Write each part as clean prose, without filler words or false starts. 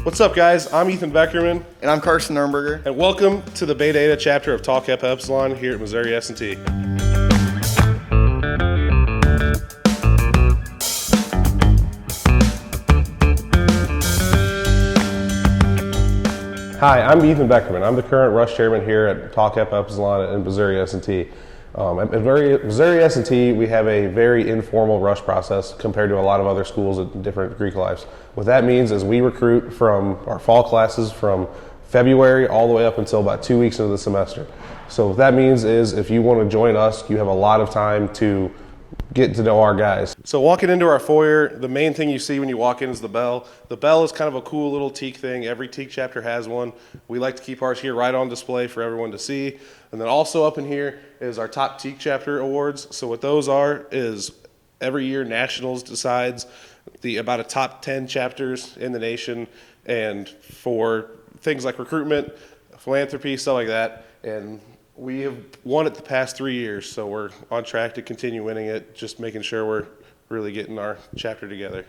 What's up, guys? I'm Ethan Beckerman. And I'm Carson Neurnberger. And welcome to the Beta-Eta chapter of Kappa Epsilon here at Missouri S&T. Hi, I'm Ethan Beckerman. I'm the current Rush Chairman here at Kappa Epsilon in Missouri S&T. At Missouri S&T, we have a very informal rush process compared to a lot of other schools at different Greek lives. What that means is we recruit from our fall classes from February all the way up until about 2 weeks into the semester. So what that means is if you want to join us, you have a lot of time to get to know our guys. So walking into our foyer, the main thing you see when you walk in is the bell. The bell is kind of a cool little teak thing. Every teak chapter has one. We like to keep ours here right on display for everyone to see. And then also up in here is our top teak chapter awards. So what those are is every year Nationals decides about a top 10 chapters in the nation, and for things like recruitment, philanthropy, stuff like that. And we have won it the past 3 years, so we're on track to continue winning it, just making sure we're really getting our chapter together.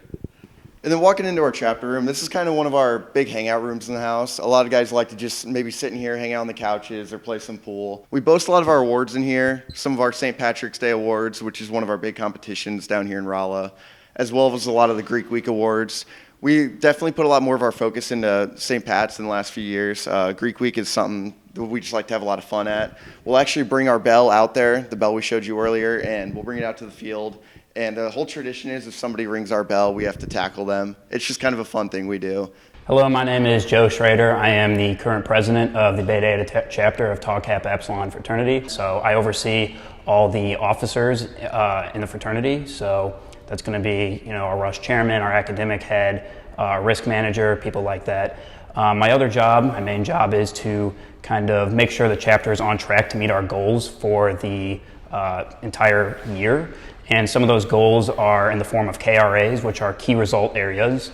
And then walking into our chapter room, this is kind of one of our big hangout rooms in the house. A lot of guys like to just maybe sit in here, hang out on the couches, or play some pool. We boast a lot of our awards in here, some of our St. Patrick's Day awards, which is one of our big competitions down here in Rolla, as well as a lot of the Greek Week awards. We definitely put a lot more of our focus into St. Pat's in the last few years. Greek Week is something that we just like to have a lot of fun at. We'll actually bring our bell out there, the bell we showed you earlier, and we'll bring it out to the field. And the whole tradition is if somebody rings our bell, we have to tackle them. It's just kind of a fun thing we do. Hello, my name is Joe Schrader. I am the current president of the Beta-Eta chapter of Kappa Epsilon fraternity. So I oversee all the officers in the fraternity. So that's going to be, our rush chairman, our academic head, risk manager, people like that. My other job, my main job, is to kind of make sure the chapter is on track to meet our goals for the entire year. And some of those goals are in the form of KRAs, which are key result areas.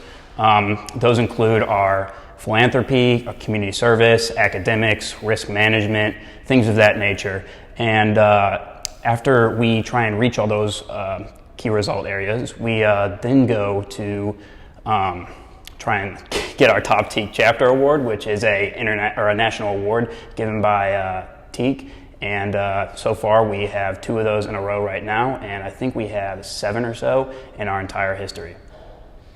Those include our philanthropy, our community service, academics, risk management, things of that nature. And after we try and reach all those key result areas, we then go to try and get our top TEAK chapter award, which is a national award given by TEAK. And so far we have 2 of those in a row right now, and I think we have 7 or so in our entire history.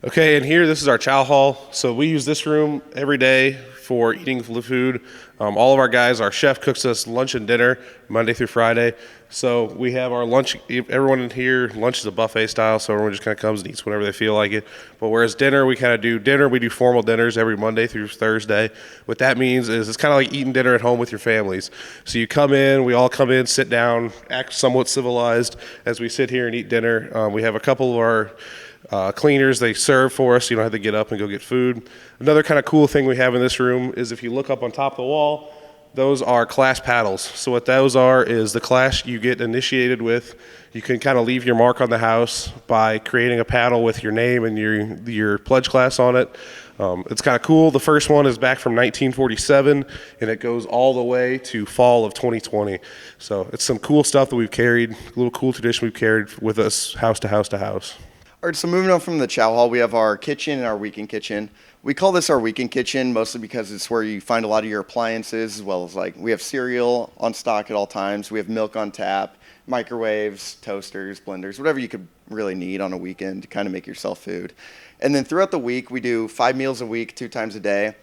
Okay, and here, this is our chow hall. So we use this room every day for eating food. All of our guys, our chef cooks us lunch and dinner Monday through Friday. So we have our lunch, everyone in here, lunch is a buffet style, so everyone just kind of comes and eats whenever they feel like it. But whereas dinner, we do formal dinners every Monday through Thursday. What that means is it's kind of like eating dinner at home with your families. So you come in, we all come in, sit down, act somewhat civilized as we sit here and eat dinner. We have a couple of our cleaners, they serve for us. You don't have to get up and go get food. Another kind of cool thing we have in this room is if you look up on top of the wall, those are class paddles. So what those are is the class you get initiated with. You can kind of leave your mark on the house by creating a paddle with your name and your pledge class on it. It's kind of cool. The first one is back from 1947, and it goes all the way to fall of 2020. So it's some cool stuff that we've carried, a little cool tradition we've carried with us house to house to house. All right, so moving on from the chow hall, we have our kitchen and our weekend kitchen. We call this our weekend kitchen mostly because it's where you find a lot of your appliances, as well as we have cereal on stock at all times. We have milk on tap, microwaves, toasters, blenders, whatever you could really need on a weekend to kind of make yourself food. And then throughout the week, we do 5 meals a week, 2 times a day.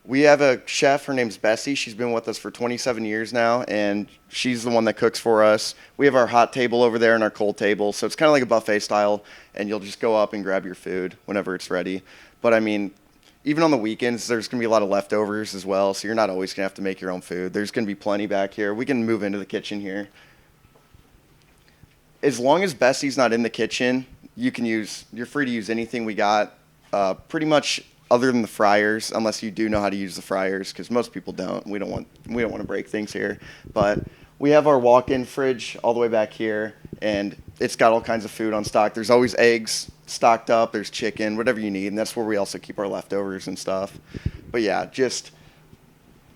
We have a chef, her name's Bessie. She's been with us for 27 years now, and she's the one that cooks for us. We have our hot table over there and our cold table, so it's kind of like a buffet style, and you'll just go up and grab your food whenever it's ready. But even on the weekends, there's going to be a lot of leftovers as well, so you're not always going to have to make your own food. There's going to be plenty back here. We can move into the kitchen here. As long as Bessie's not in the kitchen, you're free to use anything we got, pretty much other than the fryers, unless you do know how to use the fryers, because most people don't. We don't want to break things here. But we have our walk-in fridge all the way back here, and it's got all kinds of food on stock. There's always eggs stocked up. There's chicken, whatever you need, and that's where we also keep our leftovers and stuff. But yeah, just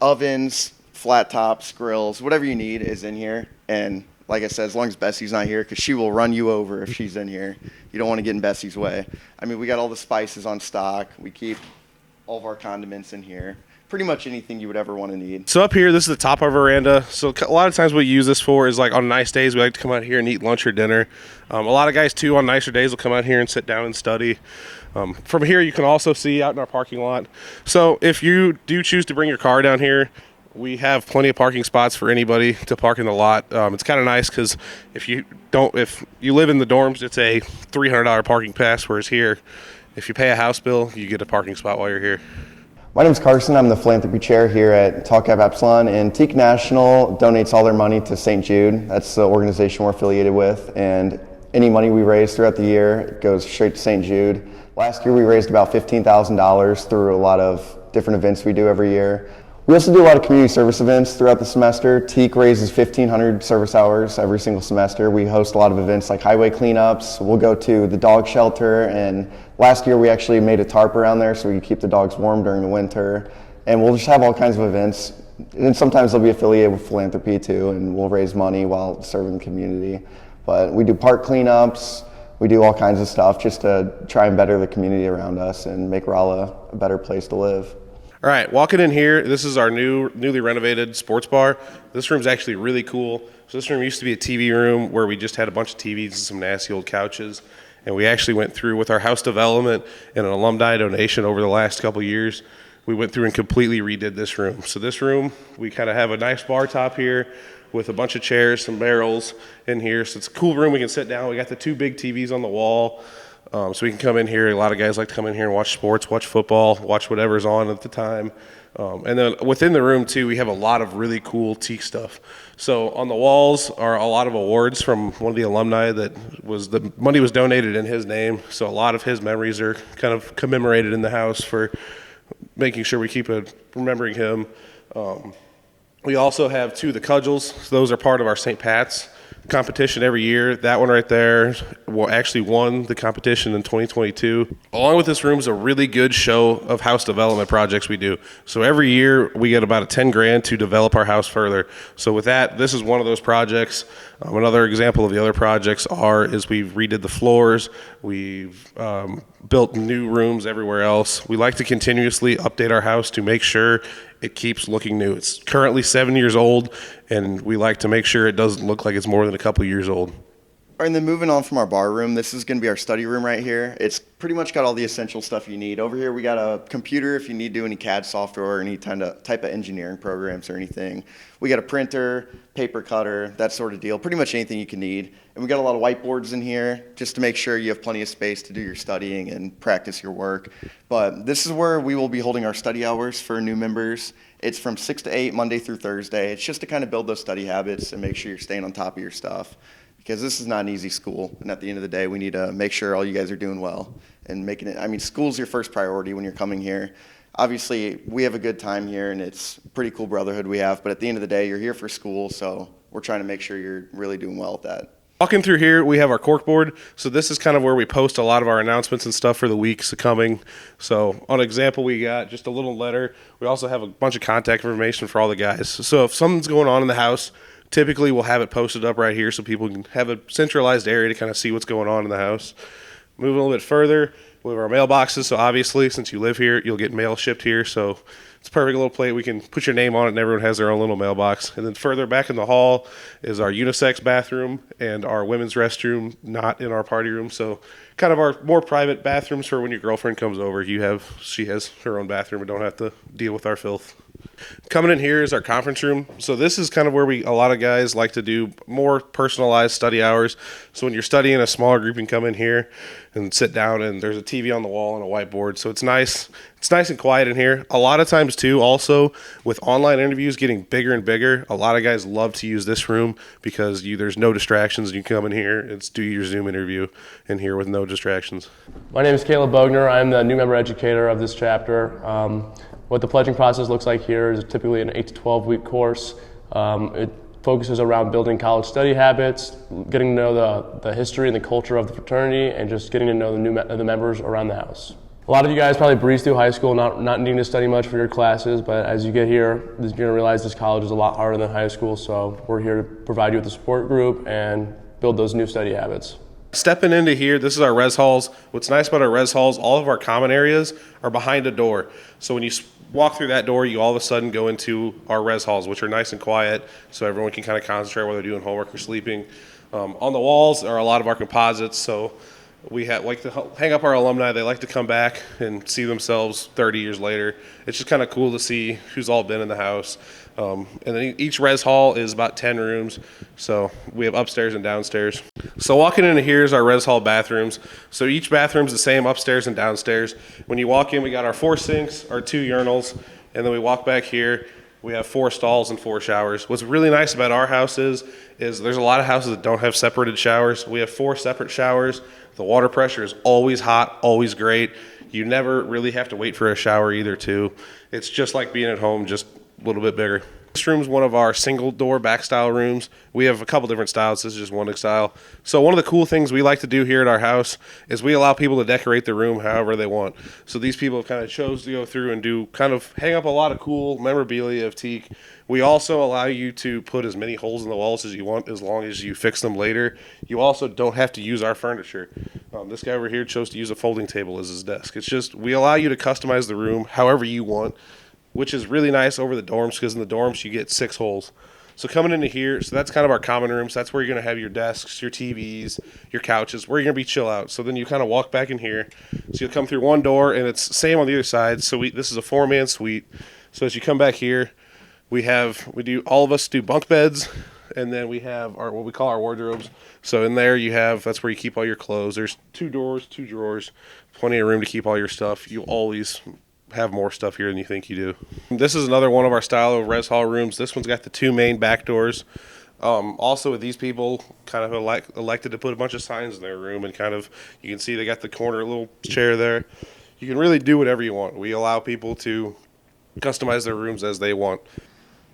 ovens, flat tops, grills, whatever you need is in here. And like I said, as long as Bessie's not here, because she will run you over if she's in here. You don't want to get in Bessie's way. We got all the spices on stock. We keep all of our condiments in here. Pretty much anything you would ever want to need. So up here, this is the top of our veranda. So a lot of times what we use this for is like on nice days, we like to come out here and eat lunch or dinner. A lot of guys too on nicer days will come out here and sit down and study. From here, you can also see out in our parking lot. So if you do choose to bring your car down here, we have plenty of parking spots for anybody to park in the lot. It's kind of nice because if you live in the dorms, it's a $300 parking pass, whereas here, if you pay a house bill, you get a parking spot while you're here. My name is Carson. I'm the philanthropy chair here at Kappa Epsilon, and TKE National donates all their money to St. Jude. That's the organization we're affiliated with, and any money we raise throughout the year goes straight to St. Jude. Last year we raised about $15,000 through a lot of different events we do every year. We also do a lot of community service events throughout the semester. TKE raises 1,500 service hours every single semester. We host a lot of events like highway cleanups. We'll go to the dog shelter, and last year we actually made a tarp around there so we could keep the dogs warm during the winter. And we'll just have all kinds of events. And sometimes they'll be affiliated with philanthropy too, and we'll raise money while serving the community. But we do park cleanups. We do all kinds of stuff just to try and better the community around us and make Rolla a better place to live. All right, walking in here, this is our newly renovated sports bar. This room's actually really cool. So this room used to be a TV room where we just had a bunch of TVs and some nasty old couches. And we actually went through with our house development and an alumni donation over the last couple of years. We went through and completely redid this room. So this room, we kind of have a nice bar top here with a bunch of chairs, some barrels in here. So it's a cool room. We can sit down. We got the 2 big TVs on the wall. So we can come in here. A lot of guys like to come in here and watch sports, watch football, watch whatever's on at the time. And then within the room, too, we have a lot of really cool teak stuff. So on the walls are a lot of awards from one of the alumni the money was donated in his name. So a lot of his memories are kind of commemorated in the house for making sure we keep remembering him. We also have 2 of the cudgels. So those are part of our St. Pat's competition every year. That one right there actually won the competition in 2022. Along with this room is a really good show of house development projects we do. So every year we get about $10,000 to develop our house further. So with that, this is one of those projects. Another example of the other projects is we've redid the floors. We've built new rooms everywhere else. We like to continuously update our house to make sure it keeps looking new. It's currently 7 years old, and we like to make sure it doesn't look like it's more than a couple years old. All right, and then moving on from our bar room, this is going to be our study room right here. It's pretty much got all the essential stuff you need. Over here we got a computer if you need to do any CAD software or any type of engineering programs or anything. We got a printer, paper cutter, that sort of deal, pretty much anything you can need. And we got a lot of whiteboards in here just to make sure you have plenty of space to do your studying and practice your work. But this is where we will be holding our study hours for new members. It's from 6 to 8, Monday through Thursday. It's just to kind of build those study habits and make sure you're staying on top of your stuff. Because this is not an easy school, and at the end of the day, we need to make sure all you guys are doing well and making it. I mean, school's your first priority when you're coming here. Obviously, we have a good time here, and it's a pretty cool brotherhood we have, but at the end of the day, you're here for school, so we're trying to make sure you're really doing well at that. Walking through here, we have our corkboard. So this is kind of where we post a lot of our announcements and stuff for the weeks coming. So on example, we got just a little letter. We also have a bunch of contact information for all the guys. So if something's going on in the house, typically we'll have it posted up right here so people can have a centralized area to kind of see what's going on in the house. Moving a little bit further, we have our mailboxes. So obviously, since you live here, you'll get mail shipped here. So it's a perfect little plate. We can put your name on it, and everyone has their own little mailbox. And then further back in the hall is our unisex bathroom and our women's restroom, not in our party room. So kind of our more private bathrooms for when your girlfriend comes over. She has her own bathroom and don't have to deal with our filth. Coming in here is our conference room. So this is kind of where a lot of guys like to do more personalized study hours. So when you're studying in a smaller group, you can come in here and sit down, and there's a TV on the wall and a whiteboard. So it's nice. It's nice and quiet in here. A lot of times too, also with online interviews getting bigger and bigger, a lot of guys love to use this room because there's no distractions. You can come in here and do your Zoom interview in here with no distractions. My name is Caleb Bogner. I'm the new member educator of this chapter. What the pledging process looks like here is typically an 8 to 12 week course. It focuses around building college study habits, getting to know the history and the culture of the fraternity, and just getting to know the members around the house. A lot of you guys probably breeze through high school, not needing to study much for your classes, but as you get here, you're going to realize this college is a lot harder than high school, so we're here to provide you with a support group and build those new study habits. Stepping into here, this is our res halls. What's nice about our res halls, all of our common areas are behind a door. So when you walk through that door, you all of a sudden go into our res halls, which are nice and quiet, so everyone can kind of concentrate while they're doing homework or sleeping. On the walls are a lot of our composites, so we like to hang up our alumni. They like to come back and see themselves 30 years later. It's just kind of cool to see who's all been in the house. And then each res hall is about 10 rooms, so we have upstairs and downstairs. So walking into here is our res hall bathrooms. So each bathroom's the same upstairs and downstairs. When you walk in, we got our 4 sinks, our 2 urinals, and then we walk back here. We have 4 stalls and 4 showers. What's really nice about our house is there's a lot of houses that don't have separated showers. We have 4 separate showers. The water pressure is always hot, always great. You never really have to wait for a shower either, too. It's just like being at home, just a little bit bigger. This room's one of our single door back style rooms. We have a couple different styles. This is just one style. So one of the cool things we like to do here at our house is we allow people to decorate the room however they want. So these people have kind of chose to go through and do kind of hang up a lot of cool memorabilia of teak. We also allow you to put as many holes in the walls as you want as long as you fix them later. You also don't have to use our furniture. This guy over here chose to use a folding table as his desk. It's just we allow you to customize the room however you want, which is really nice over the dorms because in the dorms you get 6 holes. So coming into here, so that's kind of our common rooms. That's where you're going to have your desks, your TVs, your couches, where you're going to be chill out. So then you kind of walk back in here. So you'll come through one door, and it's same on the other side. So this is a 4-man suite. So as you come back here, all of us do bunk beds, and then we have what we call our wardrobes. So in there that's where you keep all your clothes. There's 2 doors, 2 drawers, plenty of room to keep all your stuff. You always have more stuff here than you think you do. This is another one of our style of res hall rooms. This one's got the 2 main back doors. Also with these people kind of elected to put a bunch of signs in their room, and kind of you can see they got the corner little chair there. You can really do whatever you want. We allow people to customize their rooms as they want.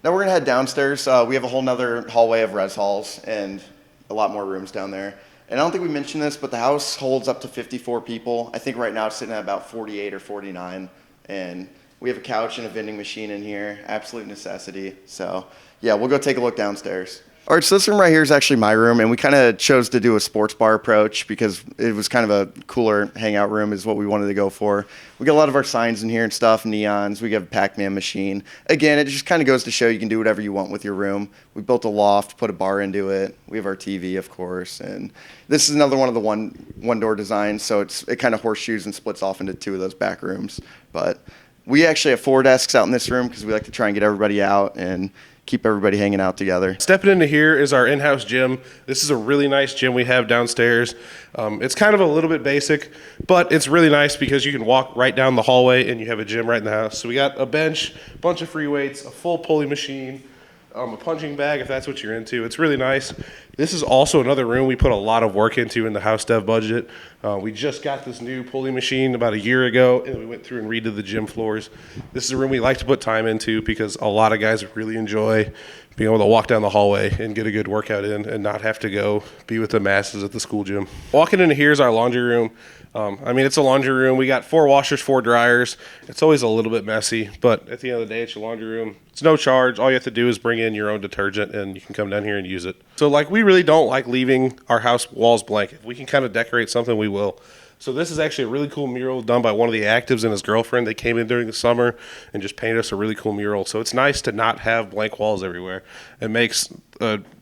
Now we're gonna head downstairs. We have a whole nother hallway of res halls and a lot more rooms down there. And I don't think we mentioned this, but the house holds up to 54 people. I think right now it's sitting at about 48 or 49. And we have a couch and a vending machine in here, absolute necessity. So yeah, we'll go take a look downstairs. All right, so this room right here is actually my room, and we kind of chose to do a sports bar approach because it was kind of a cooler hangout room is what we wanted to go for. We got a lot of our signs in here and stuff, neons. We got a Pac-Man machine. Again, it just kind of goes to show you can do whatever you want with your room. We built a loft, put a bar into it. We have our TV, of course, and this is another one of the one-door designs, so it kind of horseshoes and splits off into 2 of those back rooms. But we actually have 4 desks out in this room because we like to try and get everybody out and keep everybody hanging out together. Stepping into here is our in-house gym. This is a really nice gym we have downstairs. It's kind of a little bit basic, but it's really nice because you can walk right down the hallway and you have a gym right in the house. So we got a bench, a bunch of free weights, a full pulley machine, a punching bag if that's what you're into. It's really nice. This is also another room we put a lot of work into in the house dev budget. We just got this new pulley machine about a year ago, and we went through and redid the gym floors. This is a room we like to put time into because a lot of guys really enjoy being able to walk down the hallway and get a good workout in and not have to go be with the masses at the school gym. Walking into here is our laundry room. It's a laundry room. We got 4 washers, 4 dryers. It's always a little bit messy, but at the end of the day, it's your laundry room. It's no charge. All you have to do is bring in your own detergent, and you can come down here and use it. So, we really don't like leaving our house walls blank. If we can kind of decorate something, we will. So this is actually a really cool mural done by one of the actives and his girlfriend. They came in during the summer and just painted us a really cool mural. So it's nice to not have blank walls everywhere. It makes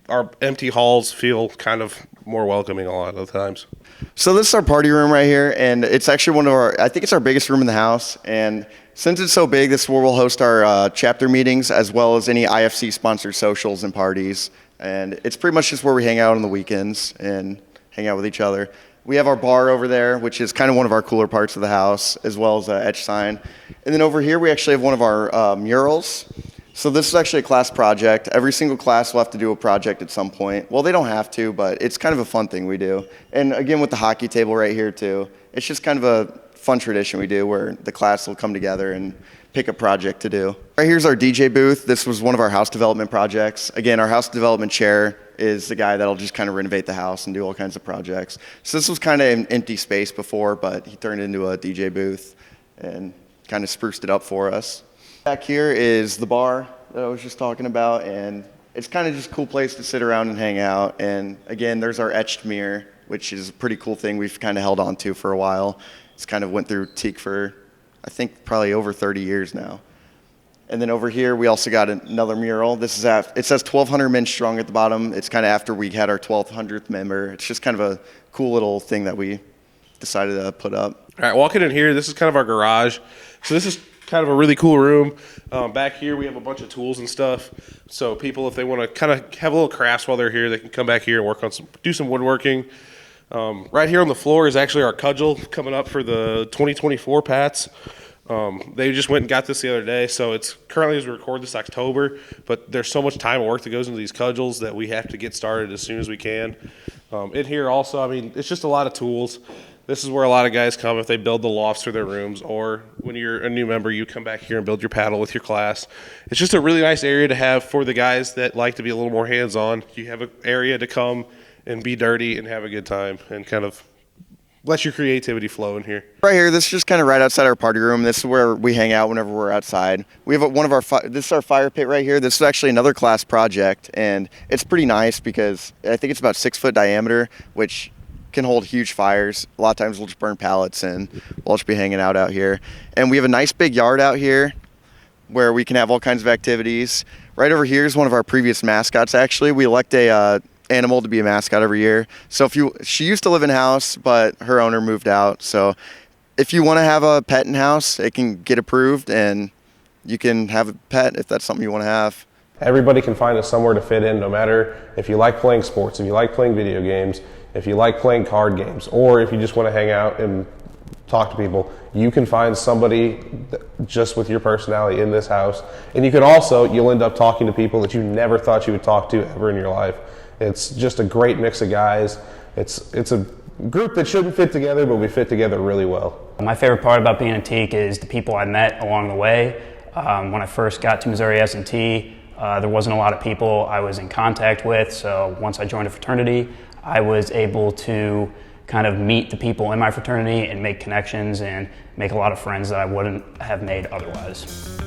our empty halls feel kind of more welcoming a lot of the times. So this is our party room right here, and it's actually I think it's our biggest room in the house. And since it's so big, this is where we'll host our chapter meetings as well as any IFC-sponsored socials and parties. And it's pretty much just where we hang out on the weekends and hang out with each other. We have our bar over there, which is kind of one of our cooler parts of the house, as well as an etch sign. And then over here, we actually have one of our murals. So this is actually a class project. Every single class will have to do a project at some point. Well, they don't have to, but it's kind of a fun thing we do. And again, with the hockey table right here too, it's just kind of a fun tradition we do where the class will come together and pick a project to do. Right here's our DJ booth. This was one of our house development projects. Again, our house development chair is the guy that'll just kind of renovate the house and do all kinds of projects. So this was kind of an empty space before, but he turned it into a DJ booth and kind of spruced it up for us. Back here is the bar that I was just talking about, and it's kind of just a cool place to sit around and hang out. And again, there's our etched mirror which is a pretty cool thing we've kind of held on to for a while. It's kind of went through teak for, I think, probably over 30 years now. And then over here, we also got another mural. This is it says 1,200 men strong at the bottom. It's kind of after we had our 1,200th member. It's just kind of a cool little thing that we decided to put up. All right, walking in here, this is kind of our garage. So this is kind of a really cool room. Back here, we have a bunch of tools and stuff. So people, if they want to kind of have a little crafts while they're here, they can come back here and work on do some woodworking. Right here on the floor is actually our cudgel coming up for the 2024 Pats. They just went and got this the other day, so it's currently as we record this October, but there's so much time and work that goes into these cudgels that we have to get started as soon as we can. In here also, I mean, it's just a lot of tools. This is where a lot of guys come if they build the lofts for their rooms, or when you're a new member, you come back here and build your paddle with your class. It's just a really nice area to have for the guys that like to be a little more hands-on. You have an area to come and be dirty and have a good time and kind of let your creativity flow in here. Right here, this is just kind of right outside our party room. This is where we hang out whenever we're outside. We have this is our fire pit right here. This is actually another class project, and it's pretty nice because I think it's about 6 foot diameter, which can hold huge fires. A lot of times we'll just burn pallets and we'll just be hanging out here. And we have a nice big yard out here where we can have all kinds of activities. Right over here is one of our previous mascots, actually. We elect a animal to be a mascot every year. So she used to live in house, but her owner moved out. So if you want to have a pet in house, it can get approved and you can have a pet if that's something you want to have. Everybody can find us somewhere to fit in, no matter if you like playing sports, if you like playing video games, if you like playing card games, or if you just want to hang out and talk to people. You can find somebody just with your personality in this house. And you'll end up talking to people that you never thought you would talk to ever in your life. It's just a great mix of guys. It's a group that shouldn't fit together, but we fit together really well. My favorite part about being a Teak is the people I met along the way. When I first got to Missouri S&T, there wasn't a lot of people I was in contact with, so once I joined a fraternity, I was able to kind of meet the people in my fraternity and make connections and make a lot of friends that I wouldn't have made otherwise.